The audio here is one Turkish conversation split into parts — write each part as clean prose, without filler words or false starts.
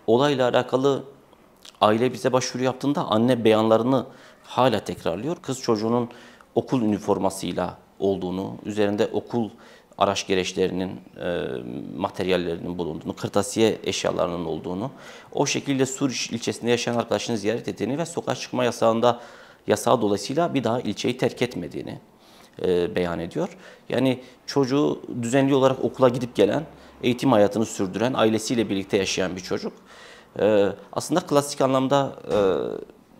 Olayla alakalı aile bize başvuru yaptığında anne beyanlarını hala tekrarlıyor. Kız çocuğunun okul üniformasıyla olduğunu, üzerinde okul araç gereçlerinin, materyallerinin bulunduğunu, kırtasiye eşyalarının olduğunu, o şekilde Suriye ilçesinde yaşayan arkadaşını ziyaret ettiğini ve sokağa çıkma yasağı dolayısıyla bir daha ilçeyi terk etmediğini beyan ediyor. Yani çocuğu düzenli olarak okula gidip gelen, eğitim hayatını sürdüren, ailesiyle birlikte yaşayan bir çocuk. Aslında klasik anlamda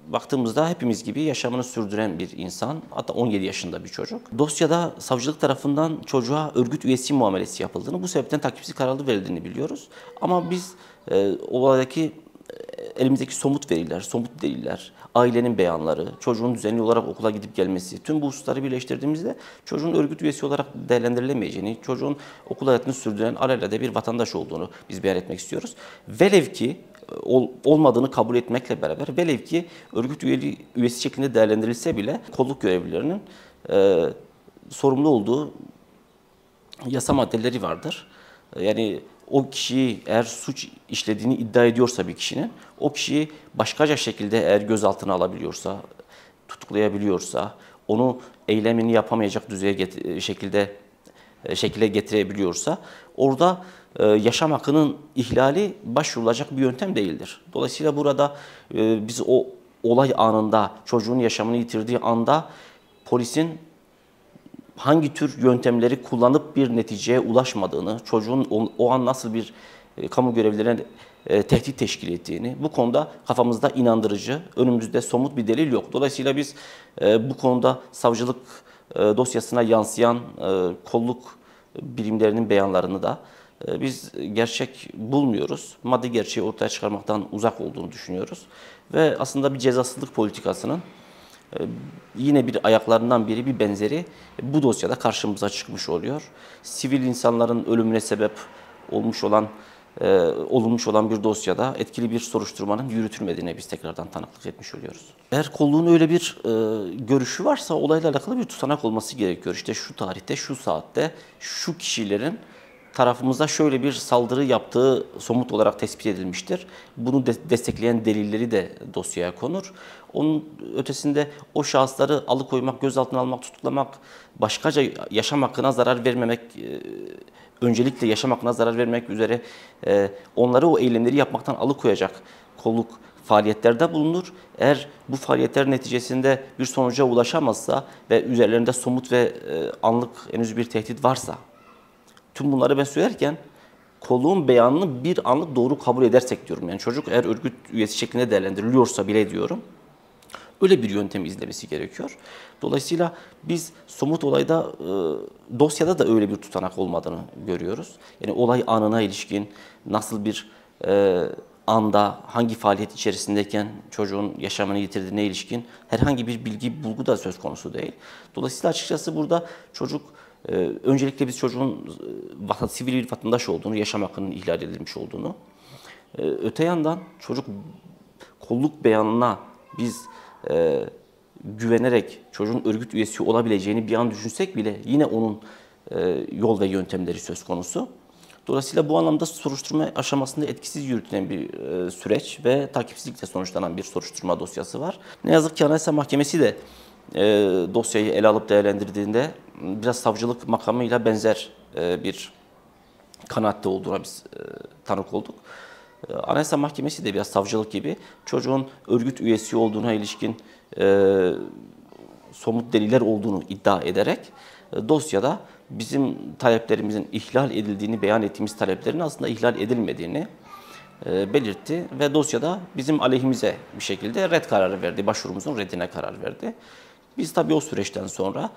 baktığımızda hepimiz gibi yaşamını sürdüren bir insan, hatta 17 yaşında bir çocuk. Dosyada savcılık tarafından çocuğa örgüt üyesi muamelesi yapıldığını, bu sebepten takipsizlik kararı verildiğini biliyoruz. Ama biz olaydaki elimizdeki somut veriler, somut deliller, ailenin beyanları, çocuğun düzenli olarak okula gidip gelmesi, tüm bu hususları birleştirdiğimizde çocuğun örgüt üyesi olarak değerlendirilemeyeceğini, çocuğun okul hayatını sürdüren alelade bir vatandaş olduğunu biz beyan etmek istiyoruz. Velev ki olmadığını kabul etmekle beraber, velev ki örgüt üyesi şeklinde değerlendirilse bile kolluk görevlilerinin sorumlu olduğu yasa maddeleri vardır. Yani o kişiyi eğer suç işlediğini iddia ediyorsa bir kişinin, o kişiyi başkaca şekilde eğer gözaltına alabiliyorsa, tutuklayabiliyorsa, onu eylemini yapamayacak şekilde getirebiliyorsa, orada yaşam hakkının ihlali başvurulacak bir yöntem değildir. Dolayısıyla burada biz o olay anında, çocuğun yaşamını yitirdiği anda polisin hangi tür yöntemleri kullanıp bir neticeye ulaşmadığını, çocuğun o an nasıl bir kamu görevlilerine tehdit teşkil ettiğini, bu konuda kafamızda inandırıcı, önümüzde somut bir delil yok. Dolayısıyla biz bu konuda savcılık dosyasına yansıyan kolluk birimlerinin beyanlarını da biz gerçek bulmuyoruz. Maddi gerçeği ortaya çıkarmaktan uzak olduğunu düşünüyoruz. Ve aslında bir cezasızlık politikasının yine bir ayaklarından biri, bir benzeri bu dosyada karşımıza çıkmış oluyor. Sivil insanların ölümüne sebep olmuş olan bir dosyada etkili bir soruşturmanın yürütülmediğine biz tekrardan tanıklık etmiş oluyoruz. Eğer kolluğun öyle bir görüşü varsa olayla alakalı bir tutanak olması gerekiyor. İşte şu tarihte, şu saatte, şu kişilerin tarafımıza şöyle bir saldırı yaptığı somut olarak tespit edilmiştir. Bunu destekleyen delilleri de dosyaya konur. Onun ötesinde o şahısları alıkoymak, gözaltına almak, tutuklamak, başkaca yaşam hakkına zarar vermemek, öncelikle yaşam hakkına zarar vermek üzere onları o eylemleri yapmaktan alıkoyacak kolluk faaliyetlerde bulunur. Eğer bu faaliyetler neticesinde bir sonuca ulaşamazsa ve üzerlerinde somut ve anlık henüz bir tehdit varsa, tüm bunları ben söylerken kolluğun beyanını bir anlık doğru kabul edersek diyorum. Yani çocuk eğer örgüt üyesi şeklinde değerlendiriliyorsa bile diyorum, öyle bir yöntemi izlemesi gerekiyor. Dolayısıyla biz somut olayda, dosyada da öyle bir tutanak olmadığını görüyoruz. Yani olay anına ilişkin nasıl bir anda, hangi faaliyet içerisindeyken çocuğun yaşamını yitirdiğine ilişkin herhangi bir bilgi, bulgu da söz konusu değil. Dolayısıyla açıkçası burada çocuk, öncelikle biz çocuğun sivil bir vatandaş olduğunu, yaşam hakkının ihlal edilmiş olduğunu, öte yandan çocuk kolluk beyanına biz güvenerek çocuğun örgüt üyesi olabileceğini bir an düşünsek bile yine onun yol ve yöntemleri söz konusu. Dolayısıyla bu anlamda soruşturma aşamasında etkisiz yürütülen bir süreç ve takipsizlikle sonuçlanan bir soruşturma dosyası var. Ne yazık ki Anayasa Mahkemesi de dosyayı ele alıp değerlendirdiğinde biraz savcılık makamıyla benzer bir kanaatte olduğuna biz tanık olduk. Anayasa Mahkemesi de biraz savcılık gibi çocuğun örgüt üyesi olduğuna ilişkin somut deliller olduğunu iddia ederek dosyada bizim taleplerimizin ihlal edildiğini, beyan ettiğimiz taleplerin aslında ihlal edilmediğini belirtti ve dosyada bizim aleyhimize bir şekilde red kararı verdi, başvurumuzun reddine karar verdi. Biz tabii o süreçten sonra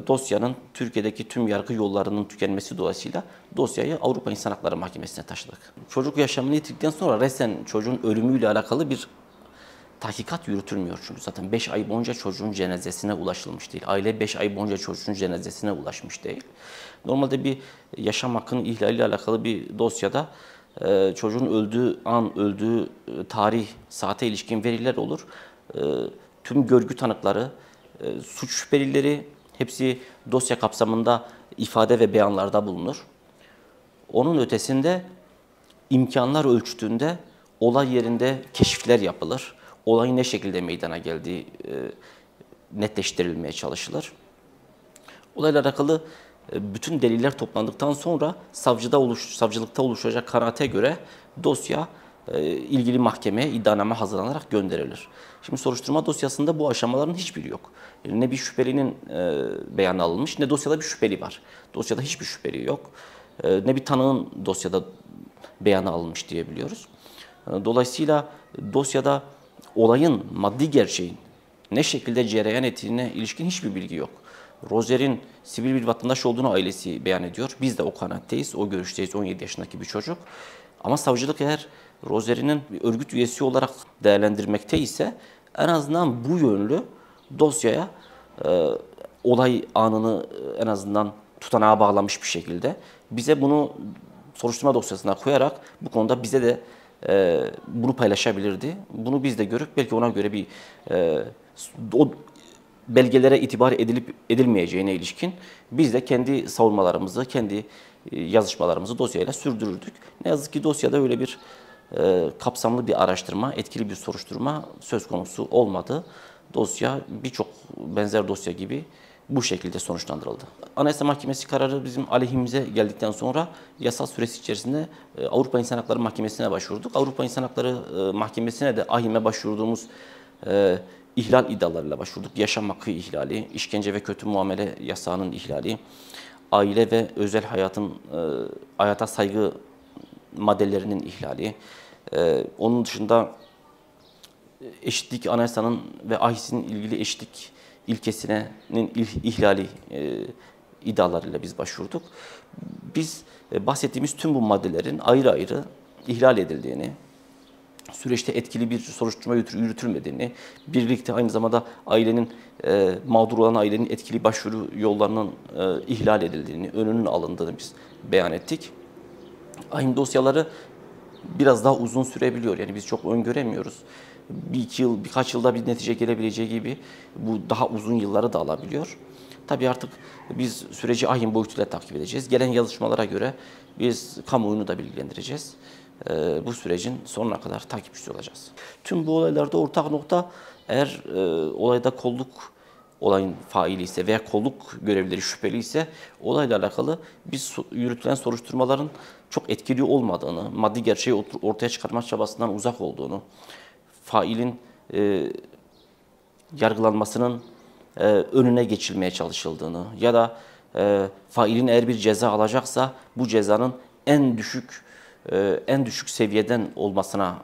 dosyanın Türkiye'deki tüm yargı yollarının tükenmesi dolayısıyla dosyayı Avrupa İnsan Hakları Mahkemesi'ne taşıdık. Çocuk yaşamını yitirdikten sonra resen çocuğun ölümüyle alakalı bir tahkikat yürütülmüyor çünkü zaten 5 ay boyunca çocuğun cenazesine ulaşılmış değil. Aile 5 ay boyunca çocuğun cenazesine ulaşmış değil. Normalde bir yaşam hakkının ihlaliyle alakalı bir dosyada çocuğun öldüğü an, öldüğü tarih, saate ilişkin veriler olur. Tüm görgü tanıkları, suç şüphelileri hepsi dosya kapsamında ifade ve beyanlarda bulunur. Onun ötesinde imkanlar ölçütünde olay yerinde keşifler yapılır. Olayın ne şekilde meydana geldiği netleştirilmeye çalışılır. Olayla alakalı bütün deliller toplandıktan sonra savcılıkta oluşacak kanaate göre dosya ilgili mahkemeye iddianame hazırlanarak gönderilir. Şimdi soruşturma dosyasında bu aşamaların hiçbiri yok. Ne bir şüphelinin beyanı alınmış ne dosyada bir şüpheli var. Dosyada hiçbir şüpheli yok. Ne bir tanığın dosyada beyanı alınmış diyebiliyoruz. Dolayısıyla dosyada olayın maddi gerçeğin ne şekilde cereyan ettiğine ilişkin hiçbir bilgi yok. Rozer'in sivil bir vatandaş olduğunu ailesi beyan ediyor. Biz de o kanaatteyiz, o görüşteyiz, 17 yaşındaki bir çocuk. Ama savcılık eğer Rozer'in bir örgüt üyesi olarak değerlendirmekte ise en azından bu yönlü dosyaya olay anını en azından tutanağa bağlamış bir şekilde bize bunu soruşturma dosyasına koyarak bu konuda bize de bunu paylaşabilirdi. Bunu biz de görüp belki ona göre bir o belgelere itibar edilip edilmeyeceğine ilişkin biz de kendi savunmalarımızı, kendi yazışmalarımızı dosyayla sürdürürdük. Ne yazık ki dosyada öyle bir kapsamlı bir araştırma, etkili bir soruşturma söz konusu olmadı. Dosya birçok benzer dosya gibi bu şekilde sonuçlandırıldı. Anayasa Mahkemesi kararı bizim aleyhimize geldikten sonra yasal süresi içerisinde Avrupa İnsan Hakları Mahkemesi'ne başvurduk. Avrupa İnsan Hakları Mahkemesi'ne de AİHM'e başvurduğumuz ihlal iddialarıyla başvurduk. Yaşam hakkı ihlali, işkence ve kötü muamele yasağının ihlali, aile ve özel hayata saygı maddelerinin ihlali, onun dışında eşitlik anayasanın ve AİHS'in ilgili eşitlik ilkesinin ihlali iddialarıyla biz başvurduk. Biz bahsettiğimiz tüm bu maddelerin ayrı ayrı ihlal edildiğini, süreçte etkili bir soruşturma yürütülmediğini, birlikte aynı zamanda ailenin, mağdur olan ailenin etkili başvuru yollarının ihlal edildiğini, önünün alındığını biz beyan ettik. Aynı dosyaları biraz daha uzun sürebiliyor. Yani biz çok öngöremiyoruz. Bir iki yıl, birkaç yılda bir netice gelebileceği gibi bu daha uzun yılları da alabiliyor. Tabii artık biz süreci AİHM boyutuyla takip edeceğiz. Gelen yazışmalara göre biz kamuoyunu da bilgilendireceğiz. Bu sürecin sonuna kadar takipçisi olacağız. Tüm bu olaylarda ortak nokta eğer olayda kolluk olayın faili ise veya kolluk görevlileri şüpheli ise olayla alakalı biz yürütülen soruşturmaların çok etkili olmadığını, maddi gerçeği ortaya çıkarma çabasından uzak olduğunu, failin yargılanmasının önüne geçilmeye çalışıldığını ya da failin eğer bir ceza alacaksa bu cezanın en düşük seviyeden olmasına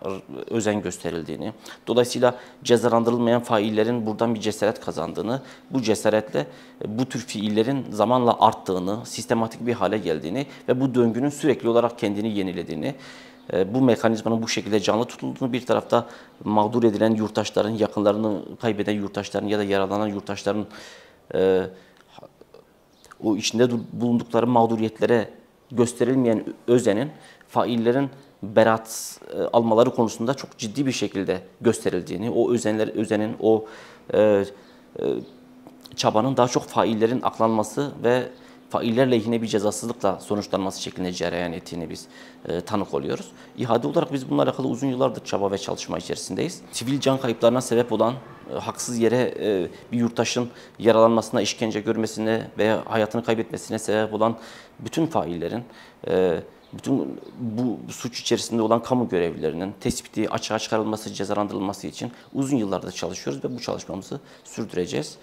özen gösterildiğini, dolayısıyla cezalandırılmayan faillerin buradan bir cesaret kazandığını, bu cesaretle bu tür fiillerin zamanla arttığını, sistematik bir hale geldiğini ve bu döngünün sürekli olarak kendini yenilediğini, bu mekanizmanın bu şekilde canlı tutulduğunu, bir tarafta mağdur edilen yurttaşların, yakınlarını kaybeden yurttaşların ya da yaralanan yurttaşların o içinde bulundukları mağduriyetlere gösterilmeyen özenin faillerin beraat almaları konusunda çok ciddi bir şekilde gösterildiğini, o özenin, o çabanın daha çok faillerin aklanması ve failler lehine bir cezasızlıkla sonuçlanması şeklinde cereyan ettiğini biz tanık oluyoruz. İhade olarak biz bununla alakalı uzun yıllardır çaba ve çalışma içerisindeyiz. Sivil can kayıplarına sebep olan, haksız yere bir yurttaşın yaralanmasına, işkence görmesine veya hayatını kaybetmesine sebep olan bütün faillerin, bütün bu suç içerisinde olan kamu görevlilerinin tespiti, açığa çıkarılması, cezalandırılması için uzun yıllardır çalışıyoruz ve bu çalışmamızı sürdüreceğiz.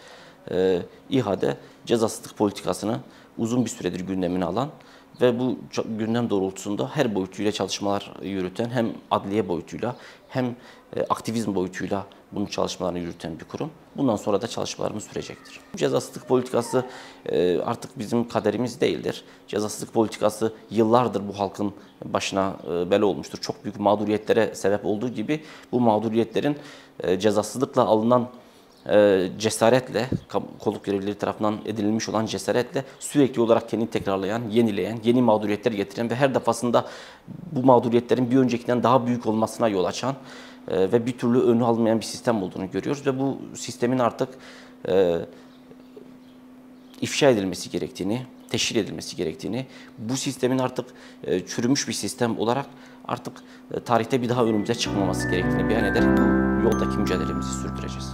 İHA'de cezasızlık politikasını uzun bir süredir gündemine alan ve bu gündem doğrultusunda her boyutuyla çalışmalar yürüten, hem adliye boyutuyla hem aktivizm boyutuyla bunun çalışmalarını yürüten bir kurum. Bundan sonra da çalışmalarımız sürecektir. Cezasızlık politikası artık bizim kaderimiz değildir. Cezasızlık politikası yıllardır bu halkın başına bela olmuştur. Çok büyük mağduriyetlere sebep olduğu gibi bu mağduriyetlerin cezasızlıkla alınan cesaretle, kolluk görevlileri tarafından edinilmiş olan cesaretle sürekli olarak kendini tekrarlayan, yenileyen, yeni mağduriyetler getiren ve her defasında bu mağduriyetlerin bir öncekinden daha büyük olmasına yol açan ve bir türlü önü alınmayan bir sistem olduğunu görüyoruz ve bu sistemin artık ifşa edilmesi gerektiğini, teşhir edilmesi gerektiğini, bu sistemin artık çürümüş bir sistem olarak artık tarihte bir daha önümüze çıkmaması gerektiğini beyan ederek bu yoldaki mücadelemizi sürdüreceğiz.